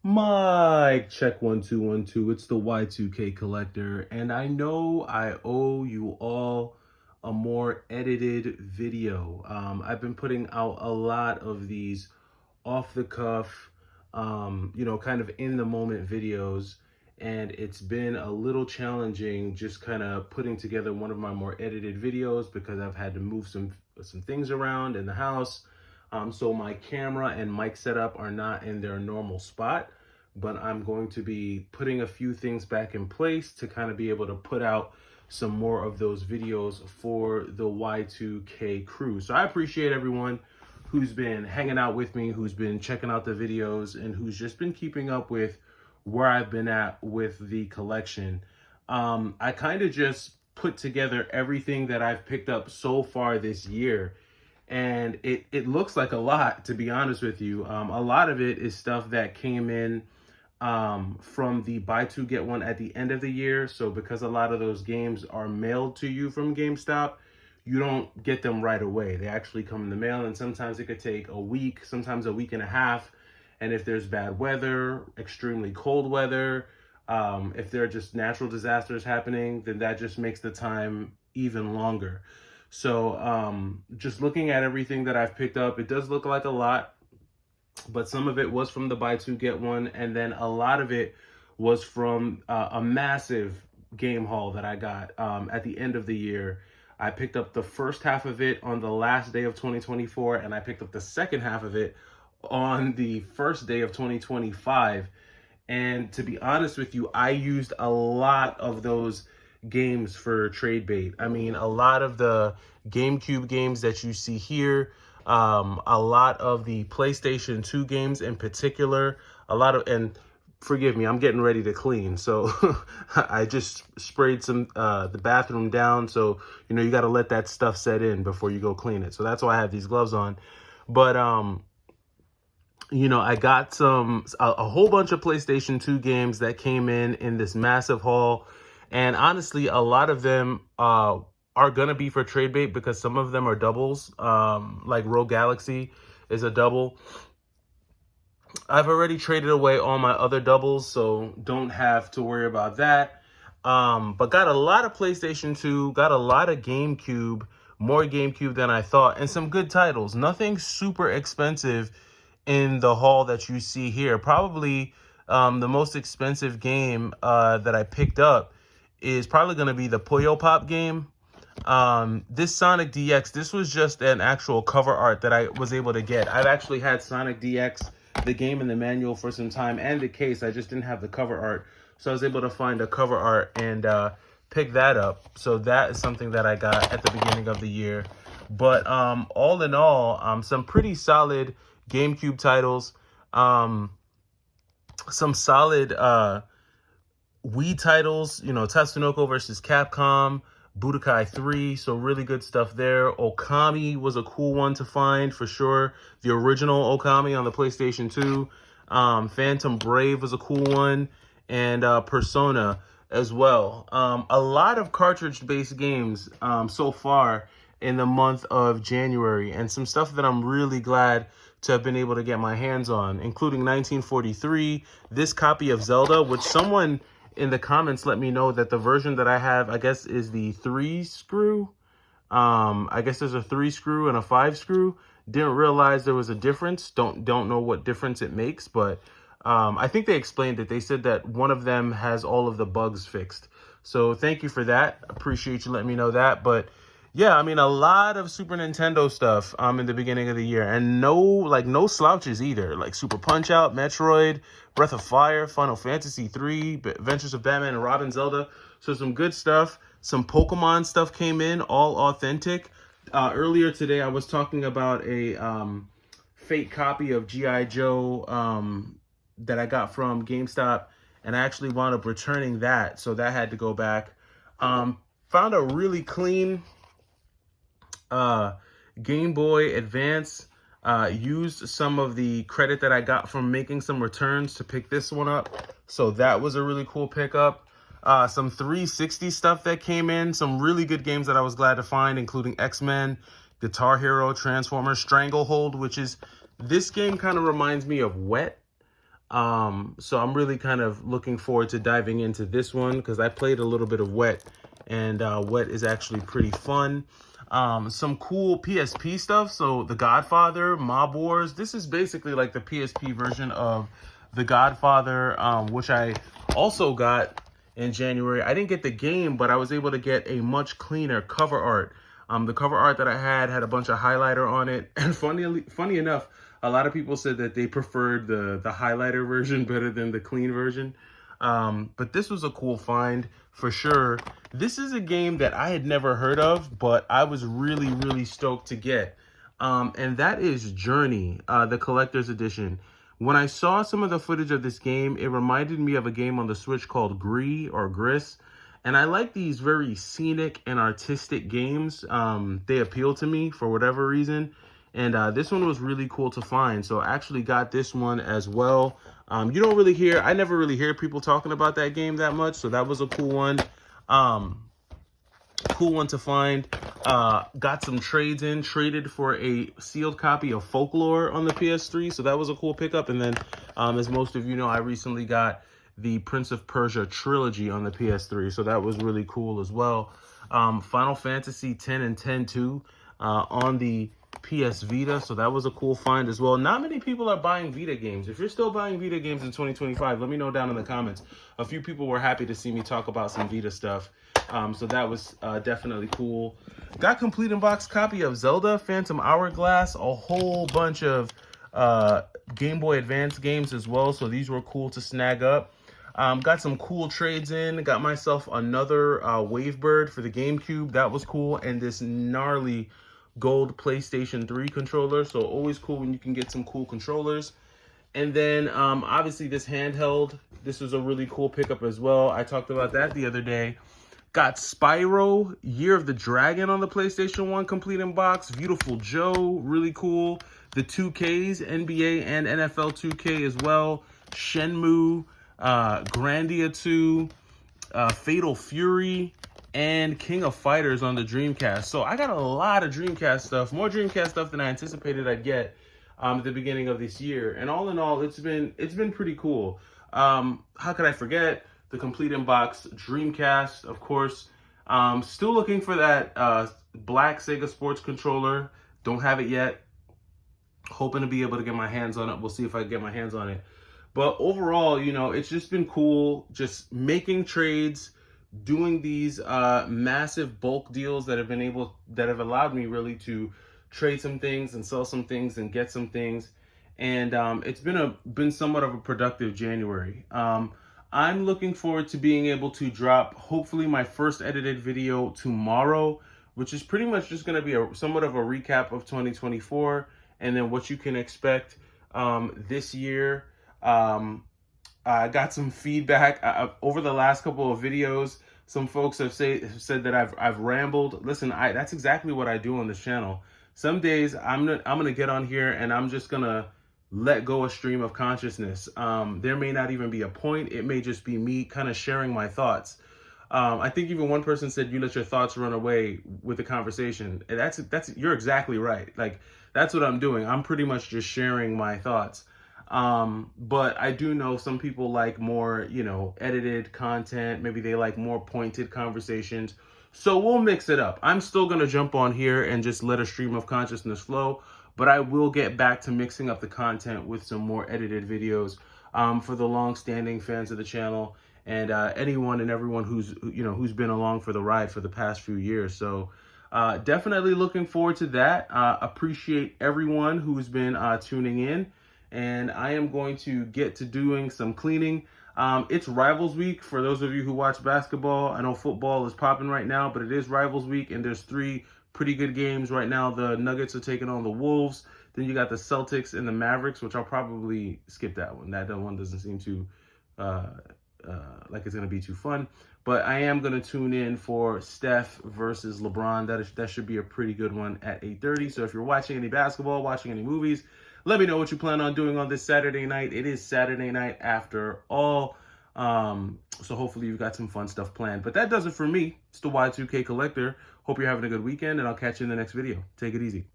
Mic check 1 2 1 2. It's the Y2K collector, and I know I owe you all a more edited video. I've been putting out a lot of these off the cuff, kind of in the moment videos, and it's been a little challenging just kind of putting together one of my more edited videos because I've had to move some things around in the house. So my camera and mic setup are not in their normal spot, but I'm going to be putting a few things back in place to kind of be able to put out some more of those videos for the Y2K crew. So I appreciate everyone who's been hanging out with me, who's been checking out the videos, and who's just been keeping up with where I've been at with the collection. I kind of just put together everything that I've picked up so far this year, and it looks like a lot, to be honest with you. A lot of it is stuff that came in from the buy two get one at the end of the year. So because a lot of those games are mailed to you from GameStop, you don't get them right away. They actually come in the mail, and sometimes it could take a week, sometimes a week and a half. And if there's bad weather, extremely cold weather, if there are just natural disasters happening, then that just makes the time even longer. So just looking at everything that I've picked up, it does look like a lot, but some of it was from the buy two get one, and then a lot of it was from a massive game haul that I got at the end of the year. I picked up the first half of it on the last day of 2024, and I picked up the second half of it on the first day of 2025. And to be honest with you, I used a lot of those games for trade bait. I mean, a lot of the GameCube games that you see here, a lot of the PlayStation 2 games in particular, and forgive me, I'm getting ready to clean. So I just sprayed the bathroom down. So, you got to let that stuff set in before you go clean it. So that's why I have these gloves on. But, I got a whole bunch of PlayStation 2 games that came in this massive haul. And honestly, a lot of them are going to be for trade bait because some of them are doubles. Like Rogue Galaxy is a double. I've already traded away all my other doubles, so don't have to worry about that. But got a lot of PlayStation 2, got a lot of GameCube, more GameCube than I thought, and some good titles. Nothing super expensive in the haul that you see here. Probably the most expensive game that I picked up is probably going to be the Puyo Pop game. This Sonic DX, this was just an actual cover art that I was able to get. I've actually had Sonic DX, the game and the manual, for some time, and the case. I just didn't have the cover art. So I was able to find a cover art and pick that up. So that is something that I got at the beginning of the year. But all in all, some pretty solid GameCube titles. Some solid Wii titles, Tatsunoko versus Capcom, Budokai 3, so really good stuff there. Okami was a cool one to find for sure. The original Okami on the PlayStation 2. Phantom Brave was a cool one. And Persona as well. A lot of cartridge-based games so far in the month of January. And some stuff that I'm really glad to have been able to get my hands on, including 1943, this copy of Zelda, which someone in the comments let me know that the version that I have, I guess, is the 3-screw. I guess there's a 3-screw and a 5-screw. Didn't realize there was a difference. Don't know what difference it makes, but I think they explained it. They said that one of them has all of the bugs fixed. So thank you for that. Appreciate you letting me know that. But yeah, I mean, a lot of Super Nintendo stuff in the beginning of the year, and no slouches either. Like Super Punch-Out, Metroid, Breath of Fire, Final Fantasy 3, Adventures of Batman and Robin, Zelda. So some good stuff. Some Pokemon stuff came in, all authentic. Earlier today, I was talking about a fake copy of G.I. Joe that I got from GameStop, and I actually wound up returning that. So that had to go back. Found a really clean Game Boy Advance. Used some of the credit that I got from making some returns to pick this one up. So that was a really cool pickup. Some 360 stuff that came in. Some really good games that I was glad to find, including X-Men, Guitar Hero, Transformers, Stranglehold, which is, this game kind of reminds me of Wet. So I'm really kind of looking forward to diving into this one because I played a little bit of Wet, and Wet is actually pretty fun. Some cool PSP stuff. So The Godfather, Mob Wars. This is basically like the PSP version of The Godfather, which I also got in January. I didn't get the game, but I was able to get a much cleaner cover art. The cover art that I had a bunch of highlighter on it. And funny enough, a lot of people said that they preferred the highlighter version better than the clean version. But this was a cool find for sure. This is a game that I had never heard of, but I was really, really stoked to get. And that is Journey, the collector's edition. When I saw some of the footage of this game, it reminded me of a game on the Switch called Gris. And I like these very scenic and artistic games. They appeal to me for whatever reason. And this one was really cool to find. So I actually got this one as well. I never really hear people talking about that game that much. So that was a cool one. Cool one to find. Got some trades in, traded for a sealed copy of Folklore on the PS3. So that was a cool pickup. And then, as most of you know, I recently got the Prince of Persia trilogy on the PS3. So that was really cool as well. Final Fantasy X and X-2 on the PS Vita. So that was a cool find as well. Not many people are buying Vita games. If you're still buying Vita games in 2025, let me know down in the comments. A few people were happy to see me talk about some Vita stuff. So that was definitely cool. Got complete in box copy of Zelda Phantom Hourglass, a whole bunch of Game Boy Advance games as well. So these were cool to snag up. Got some cool trades in. Got myself another Wavebird for the GameCube. That was cool. And this gnarly gold PlayStation 3 controller. So always cool when you can get some cool controllers. And then obviously this handheld. This was a really cool pickup as well. I talked about that the other day. Got Spyro, Year of the Dragon on the PlayStation 1 complete in box. Beautiful Joe, really cool. The 2Ks, NBA and NFL 2K as well. Shenmue, Grandia 2, Fatal Fury, and King of Fighters on the Dreamcast. So I got a lot of Dreamcast stuff, more Dreamcast stuff than I anticipated I'd get at the beginning of this year. And all in all, it's been pretty cool. How could I forget? The complete in box Dreamcast, of course. Still looking for that black Sega Sports controller. Don't have it yet. Hoping to be able to get my hands on it. We'll see if I can get my hands on it. But overall, it's just been cool. Just making trades, doing these massive bulk deals that have allowed me really to trade some things and sell some things and get some things. And it's been somewhat of a productive January. I'm looking forward to being able to drop, hopefully, my first edited video tomorrow, which is pretty much just going to be somewhat of a recap of 2024 and then what you can expect this year. I got some feedback over the last couple of videos. Some folks have said that I've rambled. Listen, that's exactly what I do on this channel. Some days I'm gonna get on here and I'm just gonna let go a stream of consciousness. There may not even be a point. It may just be me kind of sharing my thoughts. I think even one person said you let your thoughts run away with the conversation. And you're exactly right. Like, that's what I'm doing. I'm pretty much just sharing my thoughts. But I do know some people like more, edited content. Maybe they like more pointed conversations. So we'll mix it up. I'm still going to jump on here and just let a stream of consciousness flow. But I will get back to mixing up the content with some more edited videos for the long-standing fans of the channel and anyone and everyone who's been along for the ride for the past few years. So definitely looking forward to that. Appreciate everyone who's been tuning in. And I am going to get to doing some cleaning. It's Rivals Week for those of you who watch basketball. I know football is popping right now, but it is Rivals Week, and there's 3 pretty good games right now. The Nuggets are taking on the Wolves. Then you got the Celtics and the Mavericks, which I'll probably skip that one. That one doesn't seem too like it's going to be too fun. But I am going to tune in for Steph versus LeBron. That should be a pretty good one at 8:30. So if you're watching any basketball, watching any movies, let me know what you plan on doing on this Saturday night. It is Saturday night after all. So hopefully you've got some fun stuff planned. But that does it for me. It's the Y2K Collector. Hope you're having a good weekend, and I'll catch you in the next video. Take it easy.